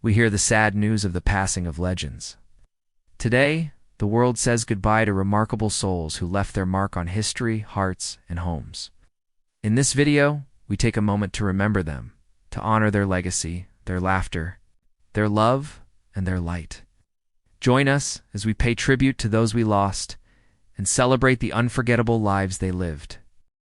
we hear the sad news of the passing of legends. Today, the world says goodbye to remarkable souls who left their mark on history, hearts, and homes. In this video, we take a moment to remember them, to honor their legacy, their laughter, their love, and their light. Join us as we pay tribute to those we lost and celebrate the unforgettable lives they lived.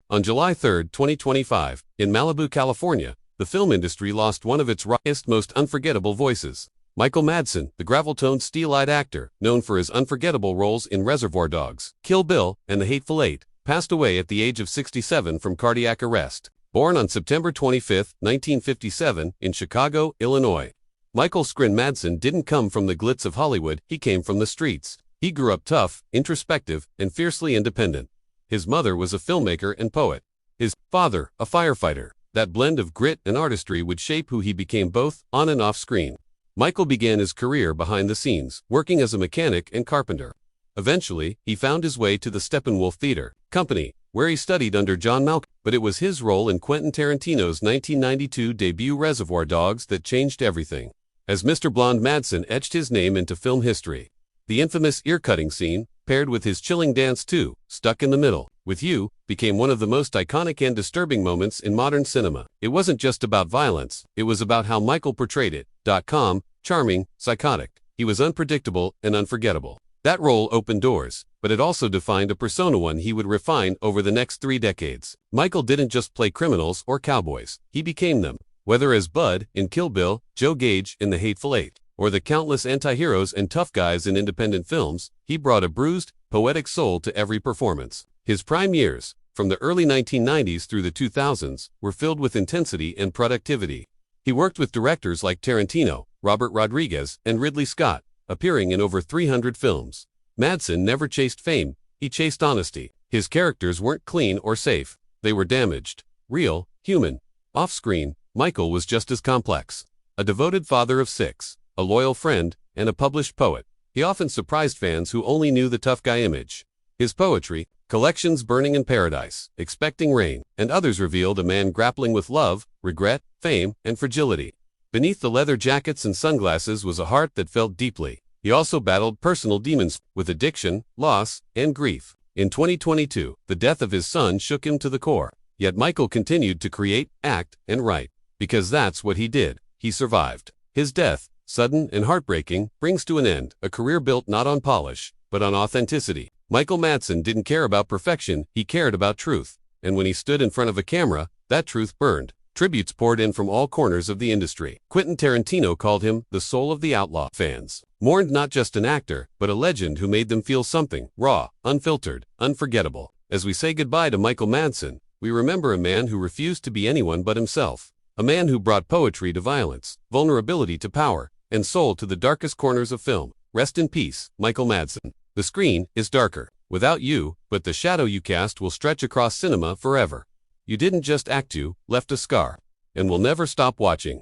On July 3, 2025, in Malibu, California, the film industry lost one of its rawest, most unforgettable voices. Michael Madson, the gravel-toned, steel-eyed actor, known for his unforgettable roles in Reservoir Dogs, Kill Bill, and The Hateful Eight, passed away at the age of 67 from cardiac arrest. Born on September 25, 1957, in Chicago, Illinois, Michael Skrin Madson didn't come from the glitz of Hollywood, he came from the streets. He grew up tough, introspective, and fiercely independent. His mother was a filmmaker and poet. His father, a firefighter. That blend of grit and artistry would shape who he became both on and off screen. Michael began his career behind the scenes, working as a mechanic and carpenter. Eventually, he found his way to the Steppenwolf Theater Company, where he studied under John Malkovich, but it was his role in Quentin Tarantino's 1992 debut Reservoir Dogs that changed everything. As Mr. Blonde Madson etched his name into film history. The infamous ear-cutting scene, paired with his chilling dance to Stuck in the Middle with You, became one of the most iconic and disturbing moments in modern cinema. It wasn't just about violence, it was about how Michael portrayed it. Calm, charming, psychotic. He was unpredictable and unforgettable. That role opened doors, but it also defined a persona one he would refine over the next 3 decades. Michael didn't just play criminals or cowboys, he became them. Whether as Bud in Kill Bill, Joe Gage in The Hateful Eight, or the countless anti-heroes and tough guys in independent films, he brought a bruised, poetic soul to every performance. His prime years, from the early 1990s through the 2000s, were filled with intensity and productivity. He worked with directors like Tarantino, Robert Rodriguez, and Ridley Scott, appearing in over 300 films. Madson never chased fame, he chased honesty. His characters weren't clean or safe, they were damaged, real, human. Off-screen, Michael was just as complex. A devoted father of 6, a loyal friend, and a published poet. He often surprised fans who only knew the tough guy image. His poetry, collections Burning in Paradise, Expecting Rain, and others revealed a man grappling with love, regret, fame, and fragility. Beneath the leather jackets and sunglasses was a heart that felt deeply. He also battled personal demons with addiction, loss, and grief. In 2022, the death of his son shook him to the core. Yet Michael continued to create, act, and write. Because that's what he did. He survived. His death, sudden and heartbreaking, brings to an end a career built not on polish, but on authenticity. Michael Madson didn't care about perfection, he cared about truth. And when he stood in front of a camera, that truth burned. Tributes poured in from all corners of the industry. Quentin Tarantino called him the soul of the outlaw. Fans mourned not just an actor, but a legend who made them feel something raw, unfiltered, unforgettable. As we say goodbye to Michael Madson, we remember a man who refused to be anyone but himself. A man who brought poetry to violence, vulnerability to power, and soul to the darkest corners of film. Rest in peace, Michael Madson. The screen is darker without you, but the shadow you cast will stretch across cinema forever. You didn't just act, you left a scar, and will never stop watching.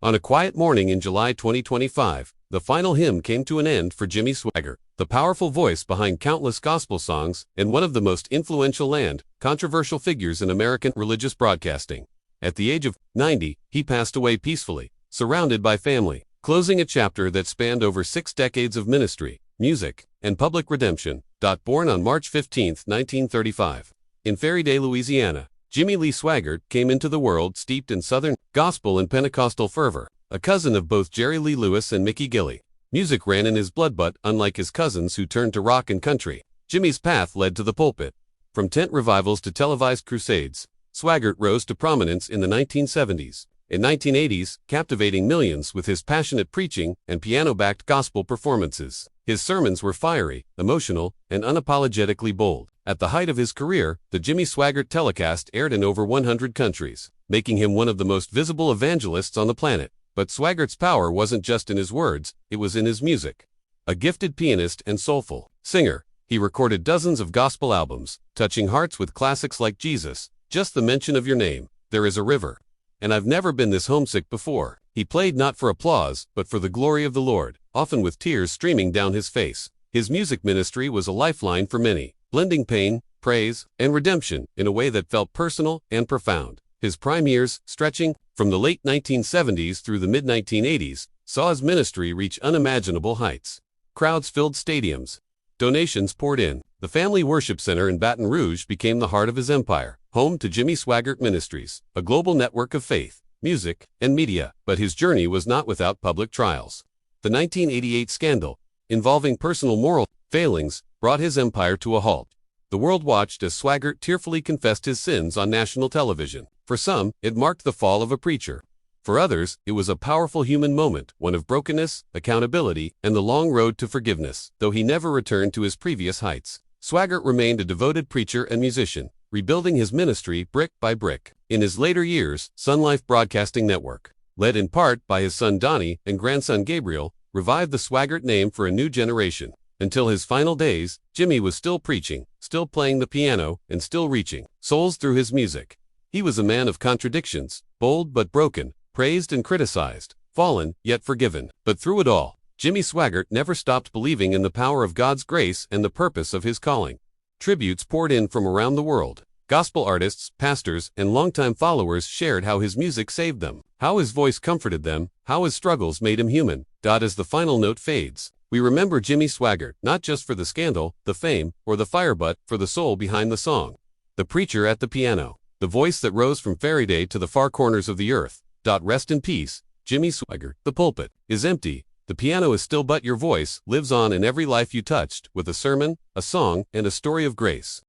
On a quiet morning in July 2025, the final hymn came to an end for Jimmy Swagert, the powerful voice behind countless gospel songs and one of the most influential and controversial figures in American religious broadcasting. At the age of 90, he passed away peacefully, surrounded by family, closing a chapter that spanned over 6 decades of ministry, music, and public redemption. Born on March 15, 1935, in Ferryday, Louisiana, Jimmy Lee Swagert came into the world steeped in Southern gospel and Pentecostal fervor, a cousin of both Jerry Lee Lewis and Mickey Gilley. Music ran in his blood, but unlike his cousins who turned to rock and country, Jimmy's path led to the pulpit. From tent revivals to televised crusades, Swagert rose to prominence in the 1970s. In 1980s, captivating millions with his passionate preaching and piano-backed gospel performances. His sermons were fiery, emotional, and unapologetically bold. At the height of his career, the Jimmy Swagert telecast aired in over 100 countries, making him one of the most visible evangelists on the planet. But Swagert's power wasn't just in his words, it was in his music. A gifted pianist and soulful singer, he recorded dozens of gospel albums, touching hearts with classics like Jesus, Just the Mention of Your Name, There Is a River, and I've Never Been This Homesick Before. He played not for applause, but for the glory of the Lord, often with tears streaming down his face. His music ministry was a lifeline for many, blending pain, praise, and redemption in a way that felt personal and profound. His prime years, stretching from the late 1970s through the mid-1980s, saw his ministry reach unimaginable heights. Crowds filled stadiums. Donations poured in. The Family Worship Center in Baton Rouge became the heart of his empire, home to Jimmy Swagert Ministries, a global network of faith, music, and media. But his journey was not without public trials. The 1988 scandal, involving personal moral failings, brought his empire to a halt. The world watched as Swagert tearfully confessed his sins on national television. For some, it marked the fall of a preacher. For others, it was a powerful human moment, one of brokenness, accountability, and the long road to forgiveness. Though he never returned to his previous heights, Swagert remained a devoted preacher and musician, rebuilding his ministry brick by brick. In his later years, Sun Life Broadcasting Network, led in part by his son Donnie and grandson Gabriel, revived the Swagert name for a new generation. Until his final days, Jimmy was still preaching, still playing the piano, and still reaching souls through his music. He was a man of contradictions, bold but broken, praised and criticized, fallen yet forgiven. But through it all, Jimmy Swagert never stopped believing in the power of God's grace and the purpose of his calling. Tributes poured in from around the world. Gospel artists, pastors, and longtime followers shared how his music saved them, how his voice comforted them, how his struggles made him human. As the final note fades, we remember Jimmy Swagert, not just for the scandal, the fame, or the fire, but for the soul behind the song. The preacher at the piano, the voice that rose from fairy day to the far corners of the earth. Rest in peace, Jimmy Swagert. The pulpit is empty. The piano is still, but your voice lives on in every life you touched, with a sermon, a song, and a story of grace.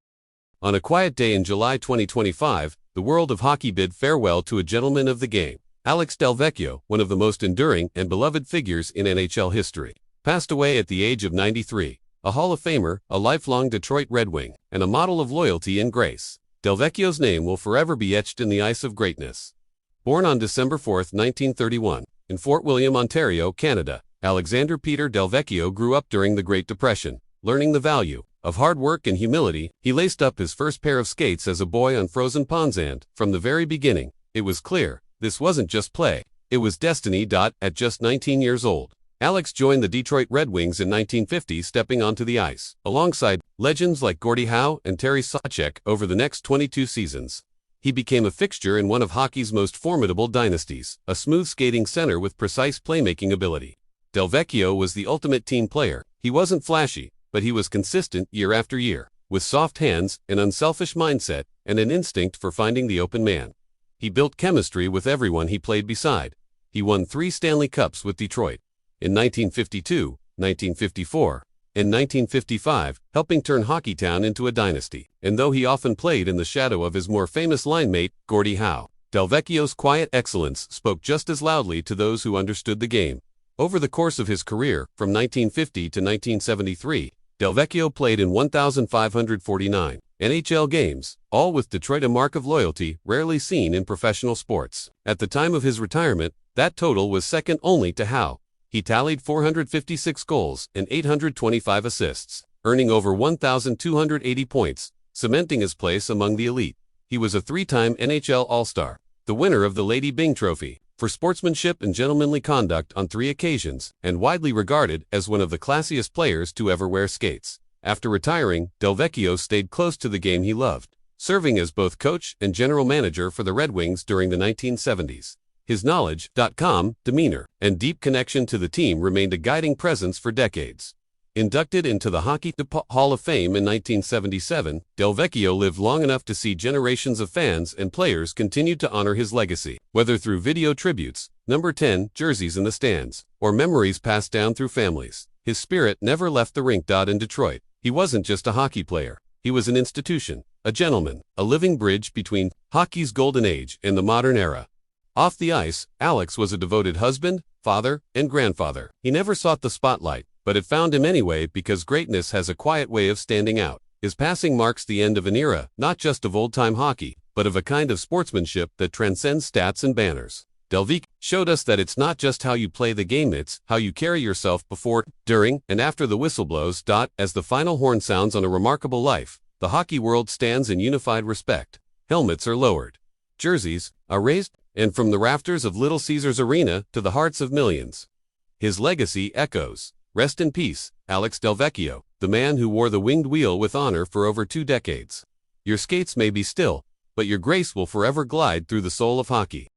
On a quiet day in July 2025, the world of hockey bid farewell to a gentleman of the game. Alex Delveio, one of the most enduring and beloved figures in NHL history, passed away at the age of 93, a Hall of Famer, a lifelong Detroit Red Wing, and a model of loyalty and grace. Delveio's name will forever be etched in the ice of greatness. Born on December 4, 1931, in Fort William, Ontario, Canada, Alexander Peter Delveio grew up during the Great Depression. Learning the value of hard work and humility, he laced up his first pair of skates as a boy on frozen ponds, and, from the very beginning, it was clear, this wasn't just play, it was destiny. At just 19 years old, Alex joined the Detroit Red Wings in 1950, stepping onto the ice, alongside legends like Gordie Howe and Terry Sawchek. Over the next 22 seasons, he became a fixture in one of hockey's most formidable dynasties, a smooth skating center with precise playmaking ability. Delveio was the ultimate team player. He wasn't flashy, but he was consistent year after year, with soft hands, an unselfish mindset, and an instinct for finding the open man. He built chemistry with everyone he played beside. He won 3 Stanley Cups with Detroit in 1952, 1954, and 1955, helping turn Hockeytown into a dynasty. And though he often played in the shadow of his more famous line mate, Gordie Howe, Delveio's quiet excellence spoke just as loudly to those who understood the game. Over the course of his career, from 1950 to 1973, Delveio played in 1,549 NHL games, all with Detroit, a mark of loyalty rarely seen in professional sports. At the time of his retirement, that total was second only to Howe. He tallied 456 goals and 825 assists, earning over 1,280 points, cementing his place among the elite. He was a 3-time NHL All-Star, the winner of the Lady Byng Trophy for sportsmanship and gentlemanly conduct on 3 occasions, and widely regarded as one of the classiest players to ever wear skates. After retiring, Delveio stayed close to the game he loved, serving as both coach and general manager for the Red Wings during the 1970s. His knowledge, calm demeanor, and deep connection to the team remained a guiding presence for decades. Inducted into the Hockey Hall of Fame in 1977, Delveio lived long enough to see generations of fans and players continue to honor his legacy, whether through video tributes, number 10 jerseys in the stands, or memories passed down through families. His spirit never left the rink. In Detroit, he wasn't just a hockey player. He was an institution, a gentleman, a living bridge between hockey's golden age and the modern era. Off the ice, Alex was a devoted husband, father, and grandfather. He never sought the spotlight, but it found him anyway, because greatness has a quiet way of standing out. His passing marks the end of an era, not just of old-time hockey, but of a kind of sportsmanship that transcends stats and banners. Delveio showed us that it's not just how you play the game, it's how you carry yourself before, during, and after the whistle blows. As the final horn sounds on a remarkable life, the hockey world stands in unified respect. Helmets are lowered, jerseys are raised, and from the rafters of Little Caesars Arena to the hearts of millions, his legacy echoes. Rest in peace, Alex Delveio, the man who wore the winged wheel with honor for over 2 decades. Your skates may be still, but your grace will forever glide through the soul of hockey.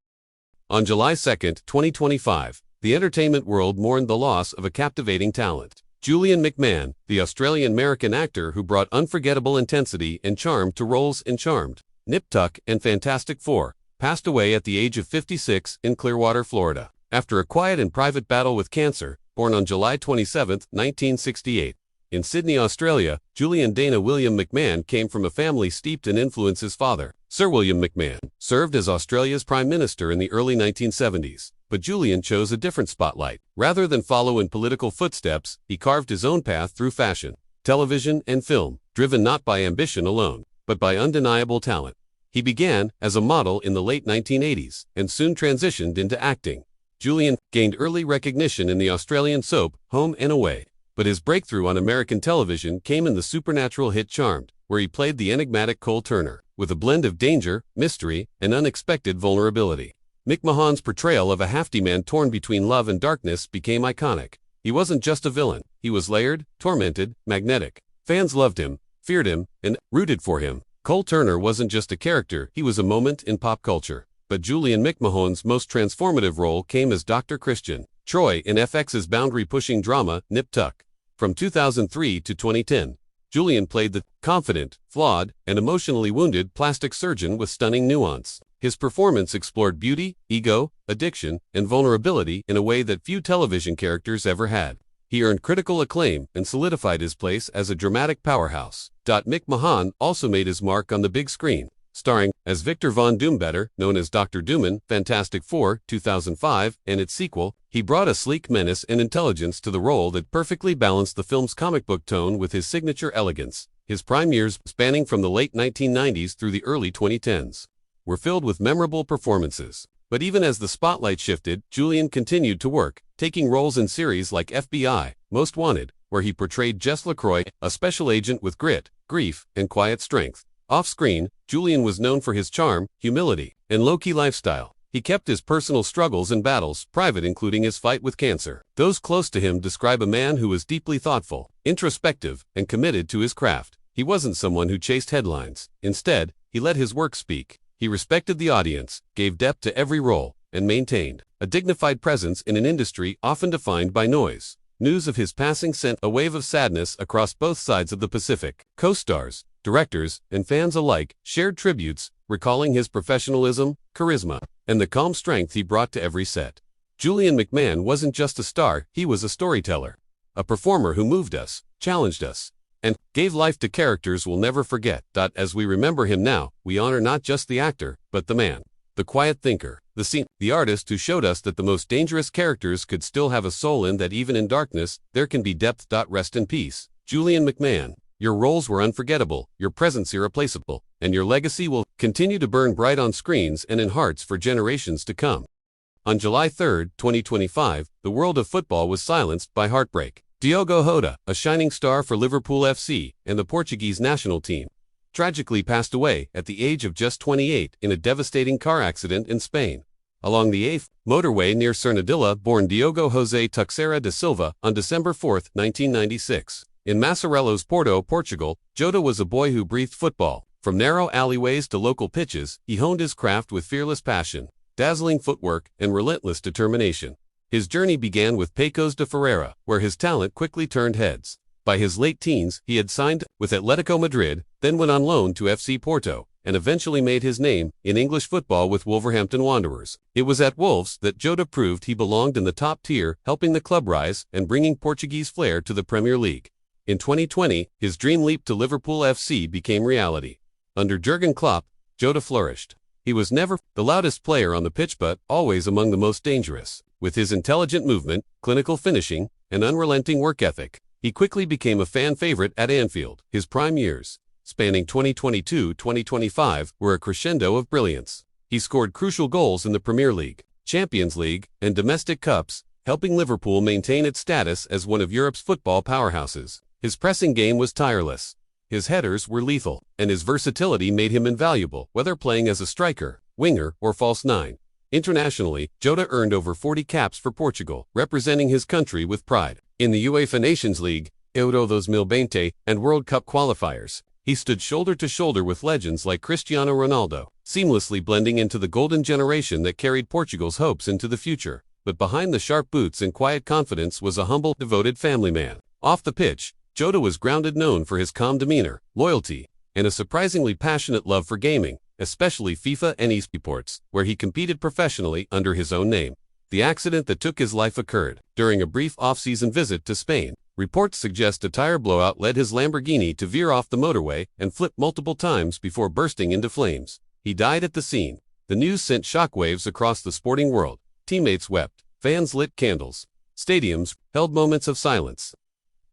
On July 2, 2025, The entertainment world mourned the loss of a captivating talent. Julian McMahon, the Australian-American actor who brought unforgettable intensity and charm to roles in Charmed, Nip Tuck, and Fantastic Four, passed away at the age of 56 in Clearwater, Florida, after a quiet and private battle with cancer, born on July 27, 1968. In Sydney, Australia, Julian Dana William McMahon came from a family steeped in influence. His father, Sir William McMahon, served as Australia's Prime Minister in the early 1970s. But Julian chose a different spotlight. Rather than follow in political footsteps, he carved his own path through fashion, television, and film, driven not by ambition alone, but by undeniable talent. He began as a model in the late 1980s and soon transitioned into acting. Julian gained early recognition in the Australian soap Home and Away, but his breakthrough on American television came in the supernatural hit Charmed, where he played the enigmatic Cole Turner, with a blend of danger, mystery, and unexpected vulnerability. McMahon's portrayal of a hefty man torn between love and darkness became iconic. He wasn't just a villain, he was layered, tormented, magnetic. Fans loved him, feared him, and rooted for him. Cole Turner wasn't just a character, he was a moment in pop culture. But Julian McMahon's most transformative role came as Dr. Christian Troy in FX's boundary-pushing drama Nip Tuck. From 2003 to 2010, Julian played the confident, flawed, and emotionally wounded plastic surgeon with stunning nuance. His performance explored beauty, ego, addiction, and vulnerability in a way that few television characters ever had. He earned critical acclaim and solidified his place as a dramatic powerhouse. McMahon also made his mark on the big screen, starring as Victor Von Doom, known as Dr. Doom in Fantastic Four 2005 and its sequel. He brought a sleek menace and intelligence to the role that perfectly balanced the film's comic book tone with his signature elegance. His prime years, spanning from the late 1990s through the early 2010s, were filled with memorable performances. But even as the spotlight shifted, Julian continued to work, taking roles in series like FBI, Most Wanted, where he portrayed Jess LaCroix, a special agent with grit, grief, and quiet strength. Off-screen, Julian was known for his charm, humility, and low-key lifestyle. He kept his personal struggles and battles private, including his fight with cancer. Those close to him describe a man who was deeply thoughtful, introspective, and committed to his craft. He wasn't someone who chased headlines. Instead, he let his work speak. He respected the audience, gave depth to every role, and maintained a dignified presence in an industry often defined by noise. News of his passing sent a wave of sadness across both sides of the Pacific. Co-stars, directors, and fans alike shared tributes, recalling his professionalism, charisma, and the calm strength he brought to every set. Julian McMahon wasn't just a star, he was a storyteller, a performer who moved us, challenged us, and gave life to characters we'll never forget. As we remember him now, we honor not just the actor, but the man, the quiet thinker, the artist who showed us that the most dangerous characters could still have a soul, and that even in darkness, there can be depth. Rest in peace, Julian McMahon. Your roles were unforgettable, your presence irreplaceable, and your legacy will continue to burn bright on screens and in hearts for generations to come. On July 3, 2025, the world of football was silenced by heartbreak. Diogo Jota, a shining star for Liverpool FC and the Portuguese national team, tragically passed away at the age of just 28 in a devastating car accident in Spain. Along the A8 motorway near Cernadilla, born Diogo José Tuxera da Silva on December 4, 1996. In Massarelos, Porto, Portugal, Joda was a boy who breathed football. From narrow alleyways to local pitches, he honed his craft with fearless passion, dazzling footwork, and relentless determination. His journey began with Pecos de Ferreira, where his talent quickly turned heads. By his late teens, he had signed with Atletico Madrid, then went on loan to FC Porto, and eventually made his name in English football with Wolverhampton Wanderers. It was at Wolves that Joda proved he belonged in the top tier, helping the club rise and bringing Portuguese flair to the Premier League. In 2020, his dream leap to Liverpool FC became reality. Under Jurgen Klopp, Joda flourished. He was never the loudest player on the pitch, but always among the most dangerous. With his intelligent movement, clinical finishing, and unrelenting work ethic, he quickly became a fan favorite at Anfield. His prime years, spanning 2022-2025, were a crescendo of brilliance. He scored crucial goals in the Premier League, Champions League, and domestic cups, helping Liverpool maintain its status as one of Europe's football powerhouses. His pressing game was tireless. His headers were lethal, and his versatility made him invaluable, whether playing as a striker, winger, or false nine. Internationally, Joda earned over 40 caps for Portugal, representing his country with pride. In the UEFA Nations League, Euro 2020, and World Cup qualifiers, he stood shoulder to shoulder with legends like Cristiano Ronaldo, seamlessly blending into the golden generation that carried Portugal's hopes into the future. but behind the sharp boots and quiet confidence was a humble, devoted family man. Off the pitch, Joda was grounded, known for his calm demeanor, loyalty, and a surprisingly passionate love for gaming, especially FIFA and esports, where he competed professionally under his own name. The accident that took his life occurred during a brief off-season visit to Spain. Reports suggest a tire blowout led his Lamborghini to veer off the motorway and flip multiple times before bursting into flames. He died at the scene. The news sent shockwaves across the sporting world. Teammates wept, fans lit candles, stadiums held moments of silence.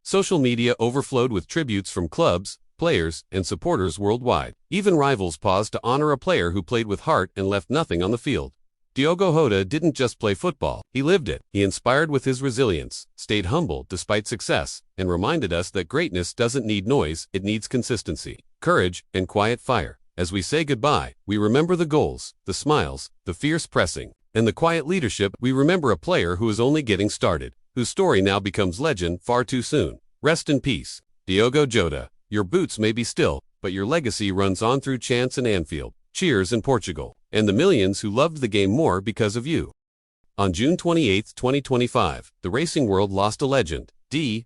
Social media overflowed with tributes from clubs, players, and supporters worldwide. Even rivals paused to honor a player who played with heart and left nothing on the field. Diogo Jota didn't just play football, he lived it. He inspired with his resilience, stayed humble despite success, and reminded us that greatness doesn't need noise, it needs consistency, courage, and quiet fire. As we say goodbye, we remember the goals, the smiles, the fierce pressing, and the quiet leadership. We remember a player who is only getting started, whose story now becomes legend far too soon. Rest in peace, Diogo Jota. Your boots may be still, but your legacy runs on through chants and Anfield, cheers in Portugal, and the millions who loved the game more because of you. On June 28, 2025, the racing world lost a legend,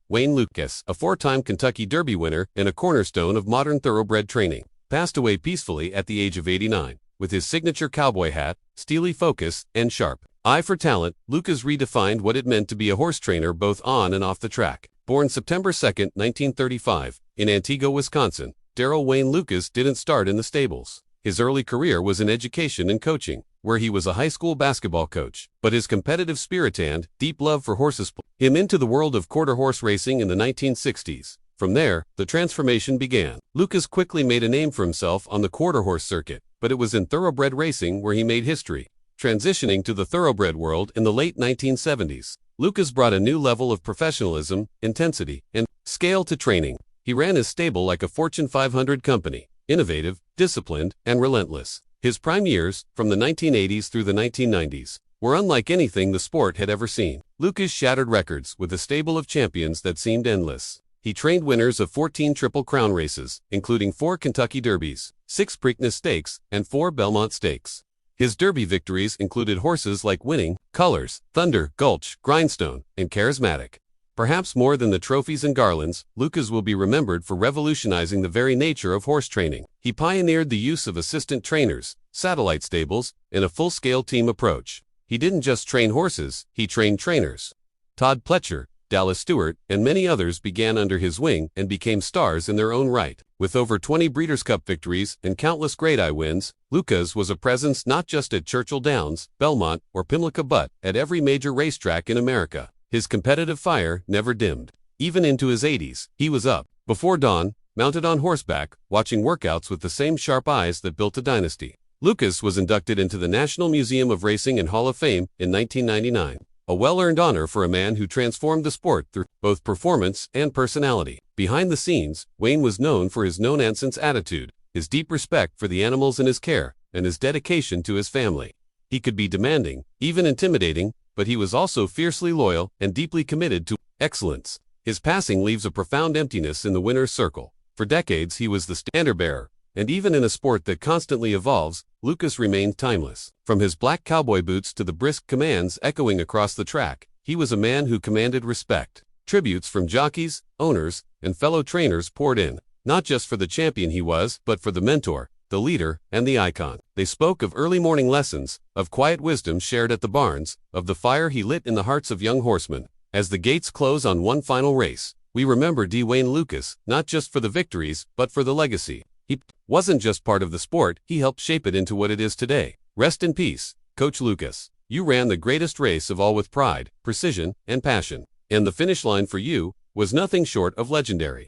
Wayne Lucas, a four-time Kentucky Derby winner and a cornerstone of modern thoroughbred training, passed away peacefully at the age of 89. With his signature cowboy hat, steely focus, and sharp eye for talent, Lucas redefined what it meant to be a horse trainer both on and off the track. Born September 2, 1935, in Antigua, Wisconsin, Darrell Wayne Lucas didn't start in the stables. His early career was in education and coaching, where he was a high school basketball coach. But his competitive spirit and deep love for horses pulled him into the world of quarter horse racing in the 1960s. From there, the transformation began. Lucas quickly made a name for himself on the quarter horse circuit, but it was in thoroughbred racing where he made history. Transitioning to the thoroughbred world in the late 1970s, Lucas brought a new level of professionalism, intensity, and scale to training. He ran his stable like a Fortune 500 company, innovative, disciplined, and relentless. His prime years, from the 1980s through the 1990s, were unlike anything the sport had ever seen. Lucas shattered records with a stable of champions that seemed endless. He trained winners of 14 Triple Crown races, including 4 Kentucky Derbies, 6 Preakness Stakes, and 4 Belmont Stakes. His Derby victories included horses like Winning, Colors, Thunder, Gulch, Grindstone, and Charismatic. Perhaps more than the trophies and garlands, Lucas will be remembered for revolutionizing the very nature of horse training. He pioneered the use of assistant trainers, satellite stables, and a full-scale team approach. He didn't just train horses, he trained trainers. Todd Pletcher, Dallas Stewart, and many others began under his wing and became stars in their own right. With over 20 Breeders' Cup victories and countless Grade I wins, Lucas was a presence not just at Churchill Downs, Belmont, or Pimlico but at every major racetrack in America. His competitive fire never dimmed. Even into his 80s, he was up before dawn, mounted on horseback, watching workouts with the same sharp eyes that built a dynasty. Lucas was inducted into the National Museum of Racing and Hall of Fame in 1999. A well-earned honor for a man who transformed the sport through both performance and personality. Behind the scenes, Wayne was known for his no-nonsense attitude, his deep respect for the animals in his care, and his dedication to his family. He could be demanding, even intimidating, but he was also fiercely loyal and deeply committed to excellence. His passing leaves a profound emptiness in the winner's circle. For decades he was the standard-bearer, and even in a sport that constantly evolves, Lucas remained timeless. From his black cowboy boots to the brisk commands echoing across the track, he was a man who commanded respect. Tributes from jockeys, owners, and fellow trainers poured in, not just for the champion he was, but for the mentor, the leader, and the icon. They spoke of early morning lessons, of quiet wisdom shared at the barns, of the fire he lit in the hearts of young horsemen. As the gates close on one final race, we remember Wayne Lucas, not just for the victories, but for the legacy. He wasn't just part of the sport, he helped shape it into what it is today. Rest in peace, Coach Lucas. You ran the greatest race of all with pride, precision, and passion. And the finish line for you was nothing short of legendary.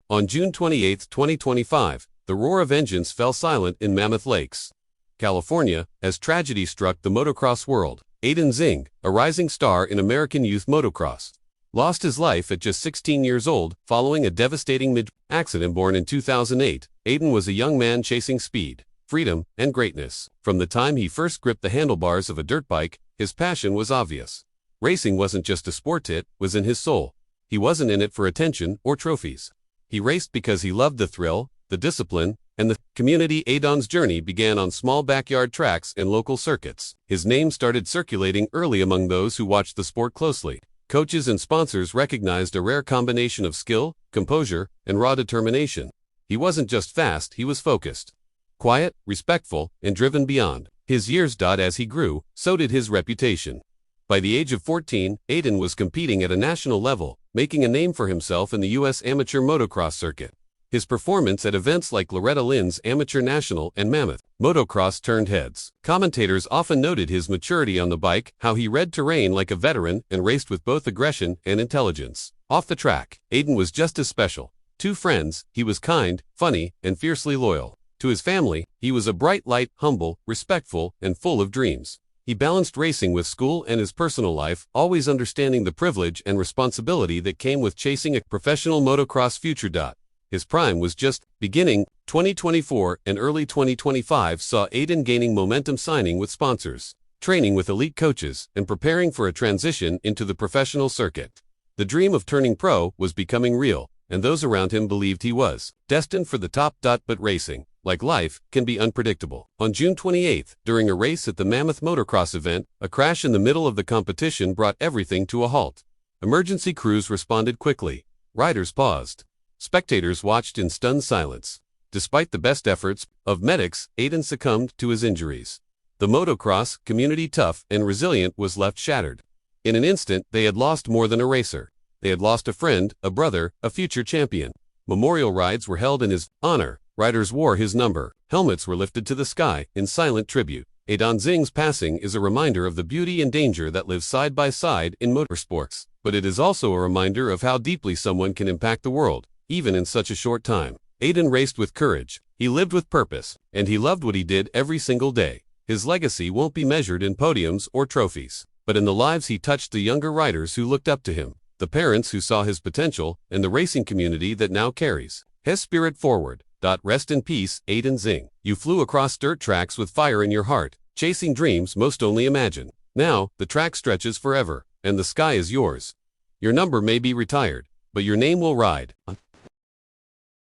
On June 28, 2025, the roar of engines fell silent in Mammoth Lakes, California, as tragedy struck the motocross world. Aiden Zing, a rising star in American youth motocross, lost his life at just 16 years old following a devastating mid-accident. Born in 2008, Aiden was a young man chasing speed, freedom, and greatness. From the time he first gripped the handlebars of a dirt bike, his passion was obvious. Racing wasn't just a sport, it was in his soul. He wasn't in it for attention or trophies. He raced because he loved the thrill, the discipline, And the community Aiden's journey began on small backyard tracks and local circuits. His name started circulating early among those who watched the sport closely. Coaches and sponsors recognized a rare combination of skill, composure, and raw determination. He wasn't just fast, he was focused, quiet, respectful, and driven beyond his years. As he grew, so did his reputation. By the age of 14, Aiden was competing at a national level, making a name for himself in the U.S. amateur motocross circuit. His performance at events like Loretta Lynn's Amateur National and Mammoth Motocross turned heads. Commentators often noted his maturity on the bike, how he read terrain like a veteran and raced with both aggression and intelligence. Off the track, Aiden was just as special. Two friends, he was kind, funny, and fiercely loyal. To his family, he was a bright light, humble, respectful, and full of dreams. He balanced racing with school and his personal life, always understanding the privilege and responsibility that came with chasing a professional motocross future. His prime was just beginning. 2024 and early 2025 saw Aiden gaining momentum, signing with sponsors, training with elite coaches, and preparing for a transition into the professional circuit. The dream of turning pro was becoming real, and those around him believed he was destined for the top. But racing, like life, can be unpredictable. On June 28, during a race at the Mammoth Motocross event, a crash in the middle of the competition brought everything to a halt. Emergency crews responded quickly. Riders paused. Spectators watched in stunned silence. Despite the best efforts of medics, Aiden succumbed to his injuries. The motocross community, tough and resilient, was left shattered. In an instant, they had lost more than a racer. They had lost a friend, a brother, a future champion. Memorial rides were held in his honor. Riders wore his number. Helmets were lifted to the sky in silent tribute. Aiden Zing's passing is a reminder of the beauty and danger that live side by side in motorsports. But it is also a reminder of how deeply someone can impact the world, even in such a short time. Aiden raced with courage, he lived with purpose, and he loved what he did every single day. His legacy won't be measured in podiums or trophies, but in the lives he touched, the younger riders who looked up to him, the parents who saw his potential, and the racing community that now carries his spirit forward. Rest in peace, Aiden Zing. You flew across dirt tracks with fire in your heart, chasing dreams most only imagine. Now, the track stretches forever, and the sky is yours. Your number may be retired, but your name will ride.